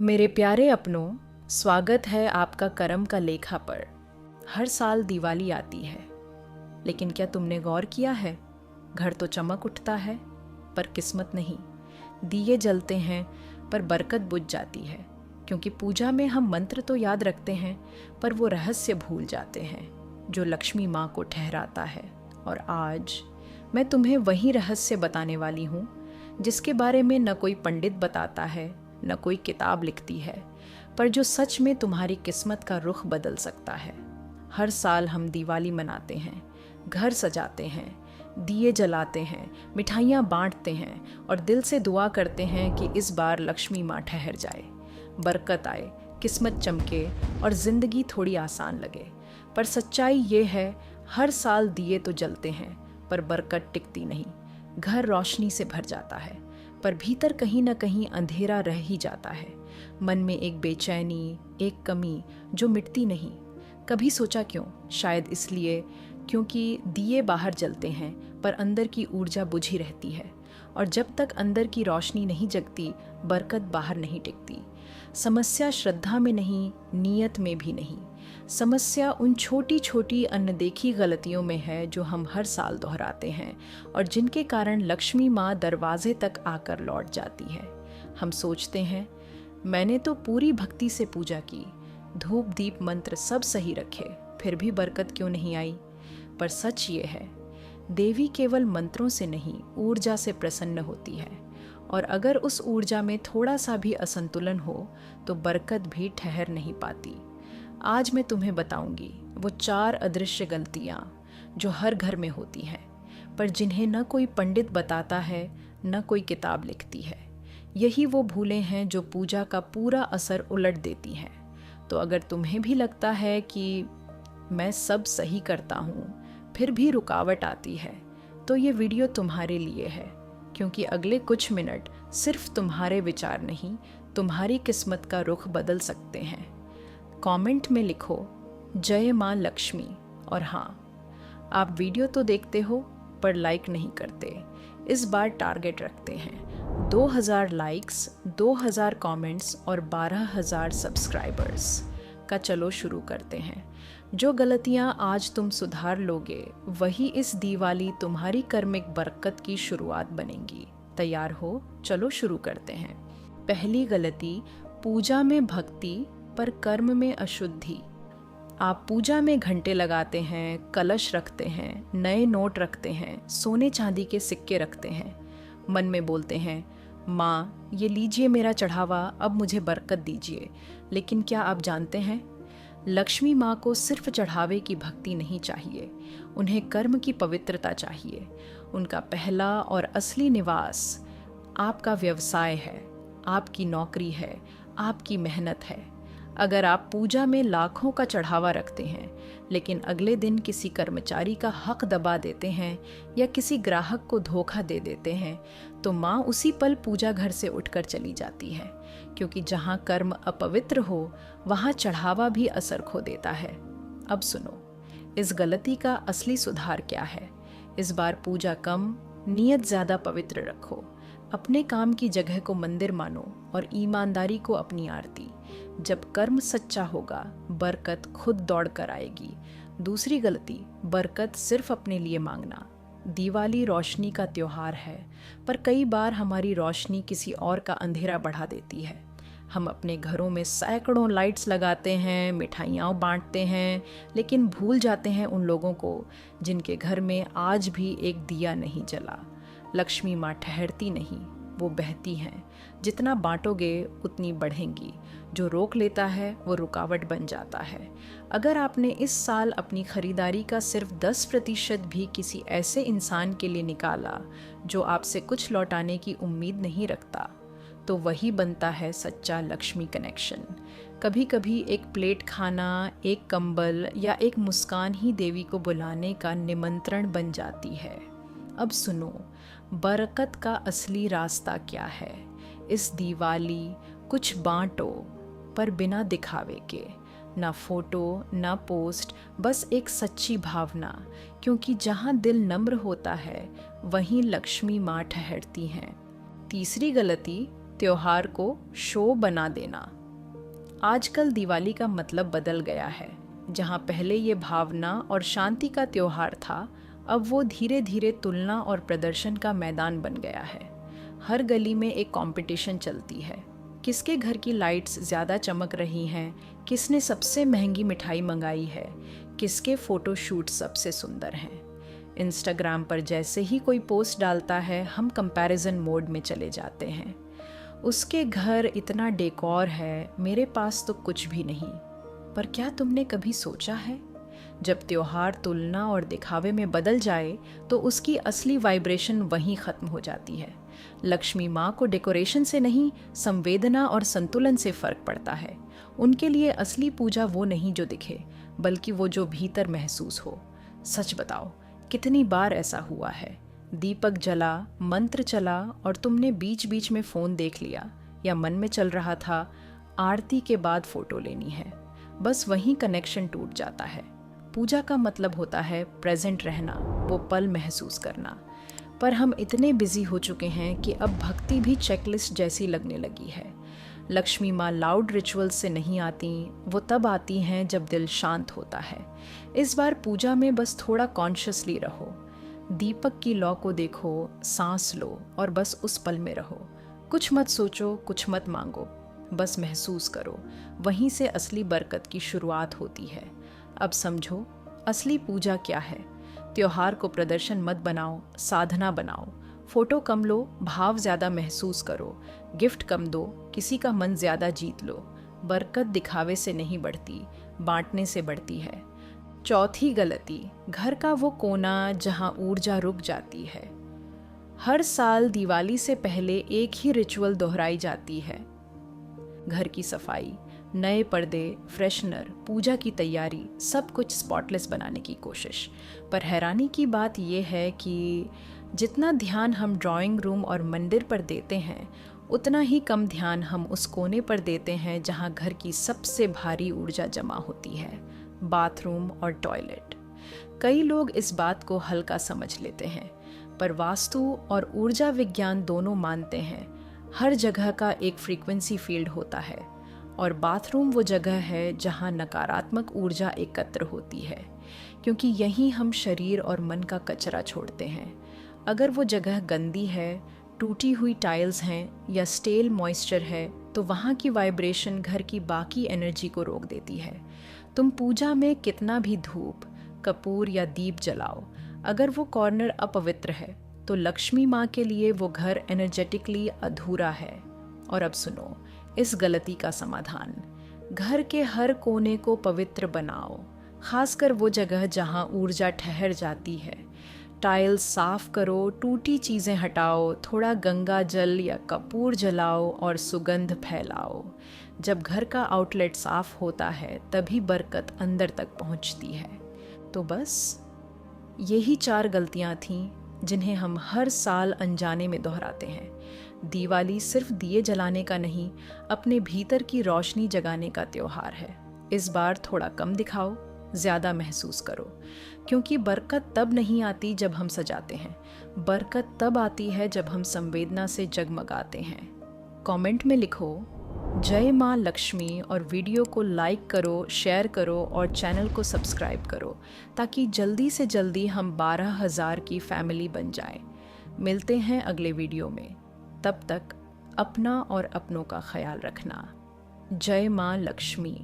मेरे प्यारे अपनों, स्वागत है आपका करम का लेखा पर। हर साल दिवाली आती है, लेकिन क्या तुमने गौर किया है, घर तो चमक उठता है पर किस्मत नहीं। दिए जलते हैं पर बरकत बुझ जाती है, क्योंकि पूजा में हम मंत्र तो याद रखते हैं पर वो रहस्य भूल जाते हैं जो लक्ष्मी माँ को ठहराता है। और आज मैं तुम्हें वही रहस्य बताने वाली हूँ जिसके बारे में न कोई पंडित बताता है न कोई किताब लिखती है, पर जो सच में तुम्हारी किस्मत का रुख बदल सकता है। हर साल हम दिवाली मनाते हैं, घर सजाते हैं, दिए जलाते हैं, मिठाइयाँ बांटते हैं और दिल से दुआ करते हैं कि इस बार लक्ष्मी माँ ठहर जाए, बरकत आए, किस्मत चमके और ज़िंदगी थोड़ी आसान लगे। पर सच्चाई ये है, हर साल दिए तो जलते हैं पर बरकत टिकती नहीं। घर रोशनी से भर जाता है पर भीतर कहीं ना कहीं अंधेरा रह ही जाता है। मन में एक बेचैनी, एक कमी जो मिटती नहीं। कभी सोचा क्यों? शायद इसलिए क्योंकि दिए बाहर जलते हैं पर अंदर की ऊर्जा बुझी रहती है, और जब तक अंदर की रोशनी नहीं जगती, बरकत बाहर नहीं टिकती। समस्या श्रद्धा में नहीं, नीयत में भी नहीं। समस्या उन छोटी छोटी अनदेखी गलतियों में है जो हम हर साल दोहराते हैं और जिनके कारण लक्ष्मी माँ दरवाजे तक आकर लौट जाती है। हम सोचते हैं, मैंने तो पूरी भक्ति से पूजा की, धूप दीप मंत्र सब सही रखे, फिर भी बरकत क्यों नहीं आई? पर सच ये है, देवी केवल मंत्रों से नहीं, ऊर्जा से प्रसन्न होती है, और अगर उस ऊर्जा में थोड़ा सा भी असंतुलन हो तो बरकत भी ठहर नहीं पाती। आज मैं तुम्हें बताऊंगी वो 4 अदृश्य गलतियाँ जो हर घर में होती हैं, पर जिन्हें न कोई पंडित बताता है न कोई किताब लिखती है। यही वो भूलें हैं जो पूजा का पूरा असर उलट देती हैं। तो अगर तुम्हें भी लगता है कि मैं सब सही करता हूँ फिर भी रुकावट आती है, तो ये वीडियो तुम्हारे लिए है, क्योंकि अगले कुछ मिनट सिर्फ तुम्हारे विचार नहीं, तुम्हारी किस्मत का रुख बदल सकते हैं। कमेंट में लिखो जय माँ लक्ष्मी। और हाँ, आप वीडियो तो देखते हो पर लाइक नहीं करते। इस बार टारगेट रखते हैं 2000 लाइक्स, 2000 कमेंट्स और 12000 सब्सक्राइबर्स का। चलो शुरू करते हैं। जो गलतियाँ आज तुम सुधार लोगे वही इस दिवाली तुम्हारी कर्मिक बरकत की शुरुआत बनेंगी। तैयार हो? चलो शुरू करते हैं। पहली गलती, पूजा में भक्ति पर कर्म में अशुद्धि। आप पूजा में घंटे लगाते हैं, कलश रखते हैं, नए नोट रखते हैं, सोने चांदी के सिक्के रखते हैं, मन में बोलते हैं, माँ ये लीजिए मेरा चढ़ावा, अब मुझे बरकत दीजिए। लेकिन क्या आप जानते हैं, लक्ष्मी माँ को सिर्फ चढ़ावे की भक्ति नहीं चाहिए, उन्हें कर्म की पवित्रता चाहिए। उनका पहला और असली निवास आपका व्यवसाय है, आपकी नौकरी है, आपकी मेहनत है। अगर आप पूजा में लाखों का चढ़ावा रखते हैं लेकिन अगले दिन किसी कर्मचारी का हक दबा देते हैं या किसी ग्राहक को धोखा दे देते हैं, तो माँ उसी पल पूजा घर से उठकर चली जाती है, क्योंकि जहाँ कर्म अपवित्र हो वहाँ चढ़ावा भी असर खो देता है। अब सुनो, इस गलती का असली सुधार क्या है। इस बार पूजा कम, नियत ज़्यादा पवित्र रखो। अपने काम की जगह को मंदिर मानो और ईमानदारी को अपनी आरती। जब कर्म सच्चा होगा, बरकत खुद दौड़ कर आएगी। दूसरी गलती, बरकत सिर्फ अपने लिए मांगना। दिवाली रोशनी का त्योहार है, पर कई बार हमारी रोशनी किसी और का अंधेरा बढ़ा देती है। हम अपने घरों में सैकड़ों लाइट्स लगाते हैं, मिठाइयाँ बांटते हैं, लेकिन भूल जाते हैं उन लोगों को जिनके घर में आज भी एक दिया नहीं जला। लक्ष्मी माँ ठहरती नहीं, वो बहती हैं। जितना बांटोगे उतनी बढ़ेंगी, जो रोक लेता है वो रुकावट बन जाता है। अगर आपने इस साल अपनी खरीदारी का सिर्फ 10% भी किसी ऐसे इंसान के लिए निकाला जो आपसे कुछ लौटाने की उम्मीद नहीं रखता, तो वही बनता है सच्चा लक्ष्मी कनेक्शन। कभी कभी एक प्लेट खाना, एक कंबल या एक मुस्कान ही देवी को बुलाने का निमंत्रण बन जाती है। अब सुनो, बरकत का असली रास्ता क्या है। इस दिवाली कुछ बांटो, पर बिना दिखावे के। ना फोटो, ना पोस्ट, बस एक सच्ची भावना, क्योंकि जहाँ दिल नम्र होता है वहीं लक्ष्मी माँ ठहरती हैं। तीसरी गलती, त्योहार को शो बना देना। आजकल दिवाली का मतलब बदल गया है। जहाँ पहले ये भावना और शांति का त्योहार था, अब वो धीरे धीरे तुलना और प्रदर्शन का मैदान बन गया है। हर गली में एक कंपटीशन चलती है। किसके घर की लाइट्स ज़्यादा चमक रही हैं, किसने सबसे महंगी मिठाई मंगाई है, किसके फ़ोटो शूट सबसे सुंदर हैं। इंस्टाग्राम पर जैसे ही कोई पोस्ट डालता है, हम कंपैरिजन मोड में चले जाते हैं। उसके घर इतना डेकोर है, मेरे पास तो कुछ भी नहीं। पर क्या तुमने कभी सोचा है, जब त्योहार तुलना और दिखावे में बदल जाए तो उसकी असली वाइब्रेशन वहीं ख़त्म हो जाती है। लक्ष्मी माँ को डेकोरेशन से नहीं, संवेदना और संतुलन से फ़र्क पड़ता है। उनके लिए असली पूजा वो नहीं जो दिखे, बल्कि वो जो भीतर महसूस हो। सच बताओ, कितनी बार ऐसा हुआ है? दीपक जला, मंत्र चला और तुमने बीच बीच में फ़ोन देख लिया, या मन में चल रहा था आरती के बाद फ़ोटो लेनी है। बस वहीं कनेक्शन टूट जाता है। पूजा का मतलब होता है प्रेजेंट रहना, वो पल महसूस करना। पर हम इतने बिजी हो चुके हैं कि अब भक्ति भी चेकलिस्ट जैसी लगने लगी है। लक्ष्मी माँ लाउड रिचुअल्स से नहीं आती, वो तब आती हैं जब दिल शांत होता है। इस बार पूजा में बस थोड़ा कॉन्शियसली रहो। दीपक की लौ को देखो, सांस लो और बस उस पल में रहो। कुछ मत सोचो, कुछ मत मांगो, बस महसूस करो। वहीं से असली बरकत की शुरुआत होती है। अब समझो असली पूजा क्या है। त्योहार को प्रदर्शन मत बनाओ, साधना बनाओ। फोटो कम लो, भाव ज़्यादा महसूस करो। गिफ्ट कम दो, किसी का मन ज़्यादा जीत लो। बरकत दिखावे से नहीं बढ़ती, बांटने से बढ़ती है। चौथी गलती, घर का वो कोना जहाँ ऊर्जा रुक जाती है। हर साल दिवाली से पहले एक ही रिचुअल दोहराई जाती है। घर की सफाई, नए पर्दे, फ्रेशनर, पूजा की तैयारी, सब कुछ स्पॉटलेस बनाने की कोशिश। पर हैरानी की बात यह है कि जितना ध्यान हम ड्राइंग रूम और मंदिर पर देते हैं, उतना ही कम ध्यान हम उस कोने पर देते हैं जहां घर की सबसे भारी ऊर्जा जमा होती है, बाथरूम और टॉयलेट। कई लोग इस बात को हल्का समझ लेते हैं, पर वास्तु और ऊर्जा विज्ञान दोनों मानते हैं हर जगह का एक फ्रीक्वेंसी फील्ड होता है, और बाथरूम वो जगह है जहां नकारात्मक ऊर्जा एकत्र होती है, क्योंकि यहीं हम शरीर और मन का कचरा छोड़ते हैं। अगर वो जगह गंदी है, टूटी हुई टाइल्स हैं या स्टेल मॉइस्चर है, तो वहाँ की वाइब्रेशन घर की बाकी एनर्जी को रोक देती है। तुम पूजा में कितना भी धूप, कपूर या दीप जलाओ, अगर वो कॉर्नर अपवित्र है तो लक्ष्मी माँ के लिए वो घर एनर्जेटिकली अधूरा है। और अब सुनो इस गलती का समाधान। घर के हर कोने को पवित्र बनाओ, खासकर वो जगह जहाँ ऊर्जा ठहर जाती है। टाइल्स साफ करो, टूटी चीज़ें हटाओ, थोड़ा गंगा जल या कपूर जलाओ और सुगंध फैलाओ। जब घर का आउटलेट साफ होता है, तभी बरकत अंदर तक पहुँचती है। तो बस यही 4 गलतियाँ थीं जिन्हें हम हर साल अनजाने में दोहराते हैं। दिवाली सिर्फ दिए जलाने का नहीं, अपने भीतर की रोशनी जगाने का त्योहार है। इस बार थोड़ा कम दिखाओ, ज़्यादा महसूस करो, क्योंकि बरकत तब नहीं आती जब हम सजाते हैं, बरकत तब आती है जब हम संवेदना से जगमगाते हैं। कमेंट में लिखो जय माँ लक्ष्मी और वीडियो को लाइक करो, शेयर करो और चैनल को सब्सक्राइब करो, ताकि जल्दी से जल्दी हम 12,000 की फैमिली बन जाएं। मिलते हैं अगले वीडियो में। तब तक अपना और अपनों का ख्याल रखना। जय माँ लक्ष्मी।